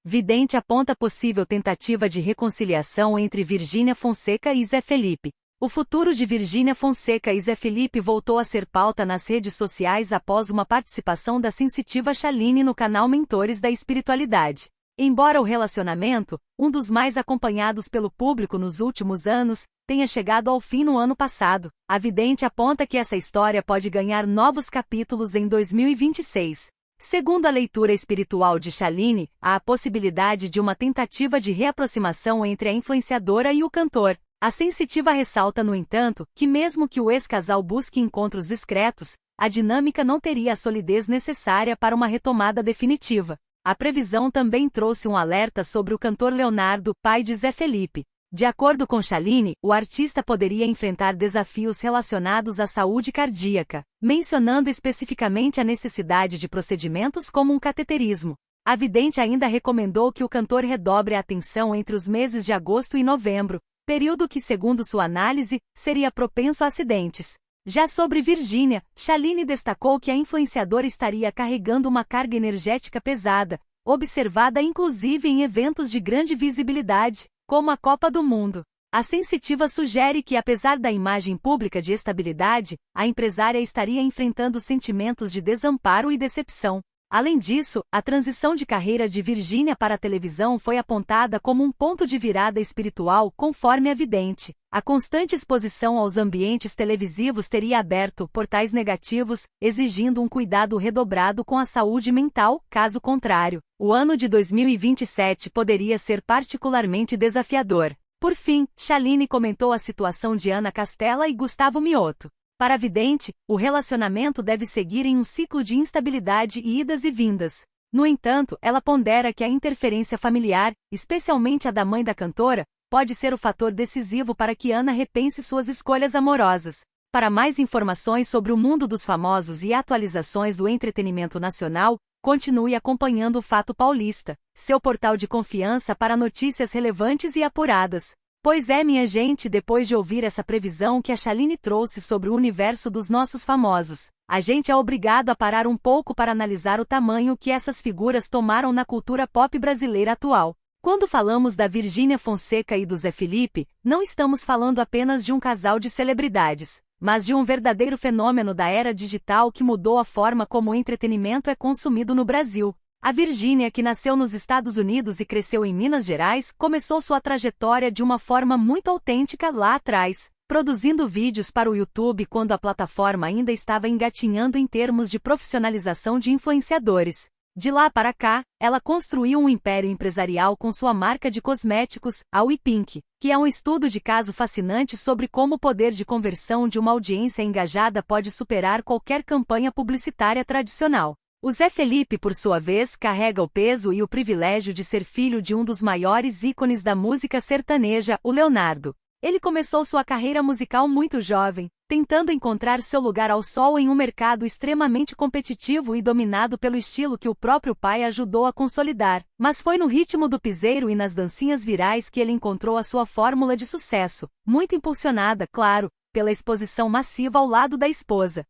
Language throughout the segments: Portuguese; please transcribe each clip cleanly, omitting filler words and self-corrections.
Vidente aponta possível tentativa de reconciliação entre Virgínia Fonseca e Zé Felipe. O futuro de Virgínia Fonseca e Zé Felipe voltou a ser pauta nas redes sociais após uma participação da sensitiva Chaline no canal Mentores da Espiritualidade. Embora o relacionamento, um dos mais acompanhados pelo público nos últimos anos, tenha chegado ao fim no ano passado, a vidente aponta que essa história pode ganhar novos capítulos em 2026. Segundo a leitura espiritual de Chaline, há a possibilidade de uma tentativa de reaproximação entre a influenciadora e o cantor. A sensitiva ressalta, no entanto, que mesmo que o ex-casal busque encontros discretos, a dinâmica não teria a solidez necessária para uma retomada definitiva. A previsão também trouxe um alerta sobre o cantor Leonardo, pai de Zé Felipe. De acordo com Chaline, o artista poderia enfrentar desafios relacionados à saúde cardíaca, mencionando especificamente a necessidade de procedimentos como um cateterismo. A vidente ainda recomendou que o cantor redobre a atenção entre os meses de agosto e novembro, período que, segundo sua análise, seria propenso a acidentes. Já sobre Virgínia, Chaline destacou que a influenciadora estaria carregando uma carga energética pesada, observada inclusive em eventos de grande visibilidade, como a Copa do Mundo. A sensitiva sugere que, apesar da imagem pública de estabilidade, a empresária estaria enfrentando sentimentos de desamparo e decepção. Além disso, a transição de carreira de Virgínia para a televisão foi apontada como um ponto de virada espiritual, conforme a vidente. A constante exposição aos ambientes televisivos teria aberto portais negativos, exigindo um cuidado redobrado com a saúde mental. Caso contrário, o ano de 2027 poderia ser particularmente desafiador. Por fim, Chaline comentou a situação de Ana Castela e Gustavo Mioto. Para a vidente, o relacionamento deve seguir em um ciclo de instabilidade e idas e vindas. No entanto, ela pondera que a interferência familiar, especialmente a da mãe da cantora, pode ser o fator decisivo para que Ana repense suas escolhas amorosas. Para mais informações sobre o mundo dos famosos e atualizações do entretenimento nacional, continue acompanhando o Fato Paulista, seu portal de confiança para notícias relevantes e apuradas. Pois é, minha gente, depois de ouvir essa previsão que a Chaline trouxe sobre o universo dos nossos famosos, a gente é obrigado a parar um pouco para analisar o tamanho que essas figuras tomaram na cultura pop brasileira atual. Quando falamos da Virgínia Fonseca e do Zé Felipe, não estamos falando apenas de um casal de celebridades, mas de um verdadeiro fenômeno da era digital que mudou a forma como o entretenimento é consumido no Brasil. A Virgínia, que nasceu nos Estados Unidos e cresceu em Minas Gerais, começou sua trajetória de uma forma muito autêntica lá atrás, produzindo vídeos para o YouTube quando a plataforma ainda estava engatinhando em termos de profissionalização de influenciadores. De lá para cá, ela construiu um império empresarial com sua marca de cosméticos, a WePink, que é um estudo de caso fascinante sobre como o poder de conversão de uma audiência engajada pode superar qualquer campanha publicitária tradicional. O Zé Felipe, por sua vez, carrega o peso e o privilégio de ser filho de um dos maiores ícones da música sertaneja, o Leonardo. Ele começou sua carreira musical muito jovem, tentando encontrar seu lugar ao sol em um mercado extremamente competitivo e dominado pelo estilo que o próprio pai ajudou a consolidar. Mas foi no ritmo do piseiro e nas dancinhas virais que ele encontrou a sua fórmula de sucesso, muito impulsionada, claro, pela exposição massiva ao lado da esposa.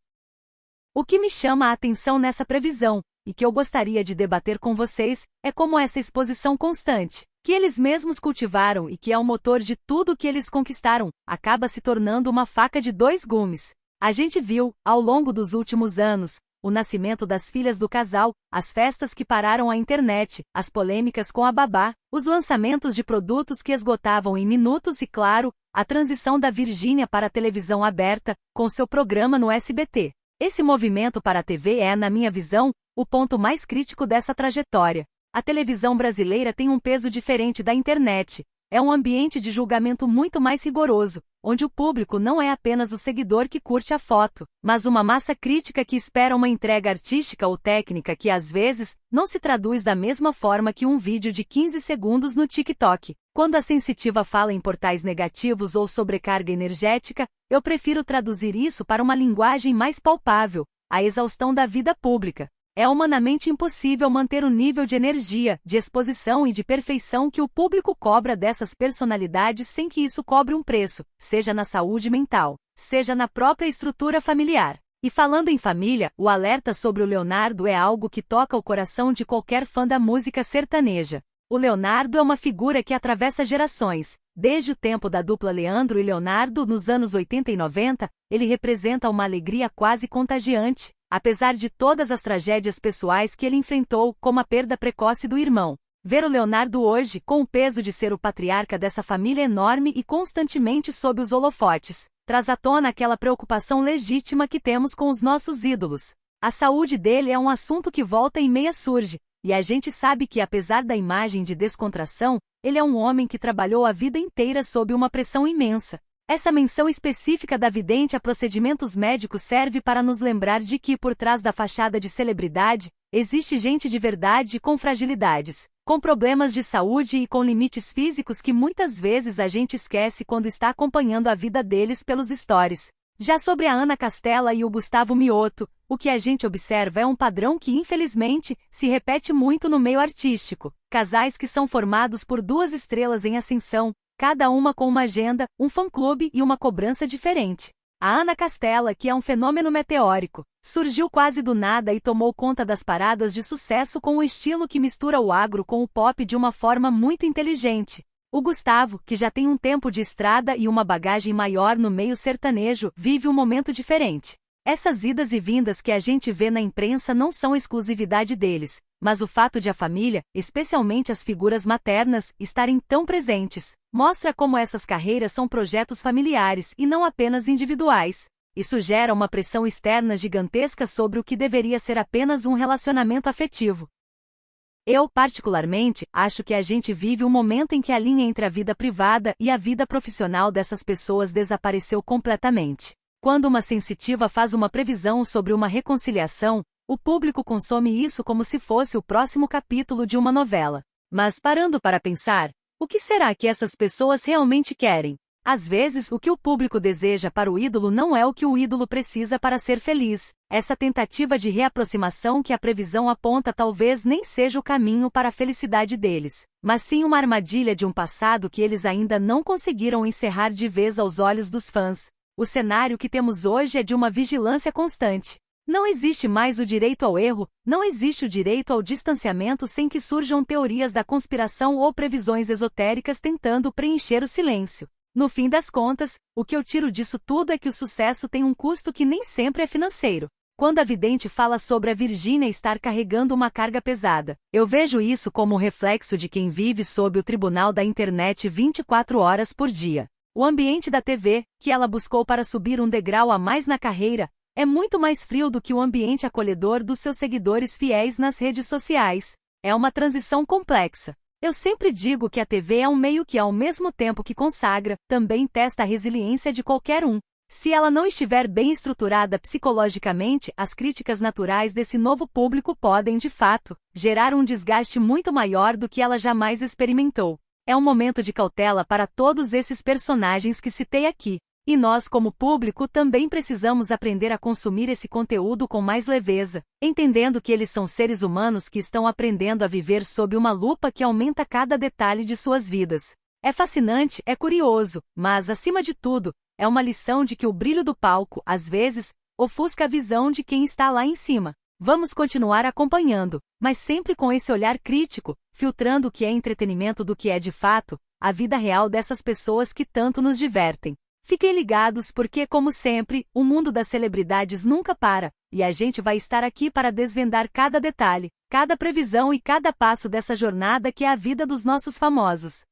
O que me chama a atenção nessa previsão, e que eu gostaria de debater com vocês, é como essa exposição constante, que eles mesmos cultivaram e que é o motor de tudo que eles conquistaram, acaba se tornando uma faca de dois gumes. A gente viu, ao longo dos últimos anos, o nascimento das filhas do casal, as festas que pararam a internet, as polêmicas com a babá, os lançamentos de produtos que esgotavam em minutos e, claro, a transição da Virgínia para a televisão aberta, com seu programa no SBT. Esse movimento para a TV é, na minha visão, o ponto mais crítico dessa trajetória. A televisão brasileira tem um peso diferente da internet. É um ambiente de julgamento muito mais rigoroso, onde o público não é apenas o seguidor que curte a foto, mas uma massa crítica que espera uma entrega artística ou técnica que, às vezes, não se traduz da mesma forma que um vídeo de 15 segundos no TikTok. Quando a sensitiva fala em portais negativos ou sobrecarga energética, eu prefiro traduzir isso para uma linguagem mais palpável, a exaustão da vida pública. É humanamente impossível manter o nível de energia, de exposição e de perfeição que o público cobra dessas personalidades sem que isso cobre um preço, seja na saúde mental, seja na própria estrutura familiar. E falando em família, o alerta sobre o Leonardo é algo que toca o coração de qualquer fã da música sertaneja. O Leonardo é uma figura que atravessa gerações. Desde o tempo da dupla Leandro e Leonardo, nos anos 80 e 90, ele representa uma alegria quase contagiante, apesar de todas as tragédias pessoais que ele enfrentou, como a perda precoce do irmão. Ver o Leonardo hoje, com o peso de ser o patriarca dessa família enorme e constantemente sob os holofotes, traz à tona aquela preocupação legítima que temos com os nossos ídolos. A saúde dele é um assunto que volta e meia surge, e a gente sabe que, apesar da imagem de descontração, ele é um homem que trabalhou a vida inteira sob uma pressão imensa. Essa menção específica da vidente a procedimentos médicos serve para nos lembrar de que, por trás da fachada de celebridade, existe gente de verdade com fragilidades, com problemas de saúde e com limites físicos que muitas vezes a gente esquece quando está acompanhando a vida deles pelos stories. Já sobre a Ana Castela e o Gustavo Mioto, o que a gente observa é um padrão que, infelizmente, se repete muito no meio artístico. Casais que são formados por duas estrelas em ascensão, cada uma com uma agenda, um fã-clube e uma cobrança diferente. A Ana Castela, que é um fenômeno meteórico, surgiu quase do nada e tomou conta das paradas de sucesso com um estilo que mistura o agro com o pop de uma forma muito inteligente. O Gustavo, que já tem um tempo de estrada e uma bagagem maior no meio sertanejo, vive um momento diferente. Essas idas e vindas que a gente vê na imprensa não são exclusividade deles, mas o fato de a família, especialmente as figuras maternas, estarem tão presentes, mostra como essas carreiras são projetos familiares e não apenas individuais. Isso gera uma pressão externa gigantesca sobre o que deveria ser apenas um relacionamento afetivo. Eu, particularmente, acho que a gente vive um momento em que a linha entre a vida privada e a vida profissional dessas pessoas desapareceu completamente. Quando uma sensitiva faz uma previsão sobre uma reconciliação, o público consome isso como se fosse o próximo capítulo de uma novela. Mas parando para pensar, o que será que essas pessoas realmente querem? Às vezes, o que o público deseja para o ídolo não é o que o ídolo precisa para ser feliz. Essa tentativa de reaproximação que a previsão aponta talvez nem seja o caminho para a felicidade deles, mas sim uma armadilha de um passado que eles ainda não conseguiram encerrar de vez aos olhos dos fãs. O cenário que temos hoje é de uma vigilância constante. Não existe mais o direito ao erro, não existe o direito ao distanciamento sem que surjam teorias da conspiração ou previsões esotéricas tentando preencher o silêncio. No fim das contas, o que eu tiro disso tudo é que o sucesso tem um custo que nem sempre é financeiro. Quando a vidente fala sobre a Virgínia estar carregando uma carga pesada, eu vejo isso como o reflexo de quem vive sob o tribunal da internet 24 horas por dia. O ambiente da TV, que ela buscou para subir um degrau a mais na carreira, é muito mais frio do que o ambiente acolhedor dos seus seguidores fiéis nas redes sociais. É uma transição complexa. Eu sempre digo que a TV é um meio que, ao mesmo tempo que consagra, também testa a resiliência de qualquer um. Se ela não estiver bem estruturada psicologicamente, as críticas naturais desse novo público podem, de fato, gerar um desgaste muito maior do que ela jamais experimentou. É um momento de cautela para todos esses personagens que citei aqui. E nós, como público, também precisamos aprender a consumir esse conteúdo com mais leveza, entendendo que eles são seres humanos que estão aprendendo a viver sob uma lupa que aumenta cada detalhe de suas vidas. É fascinante, é curioso, mas, acima de tudo, é uma lição de que o brilho do palco, às vezes, ofusca a visão de quem está lá em cima. Vamos continuar acompanhando, mas sempre com esse olhar crítico, filtrando o que é entretenimento do que é de fato, a vida real dessas pessoas que tanto nos divertem. Fiquem ligados porque, como sempre, o mundo das celebridades nunca para, e a gente vai estar aqui para desvendar cada detalhe, cada previsão e cada passo dessa jornada que é a vida dos nossos famosos.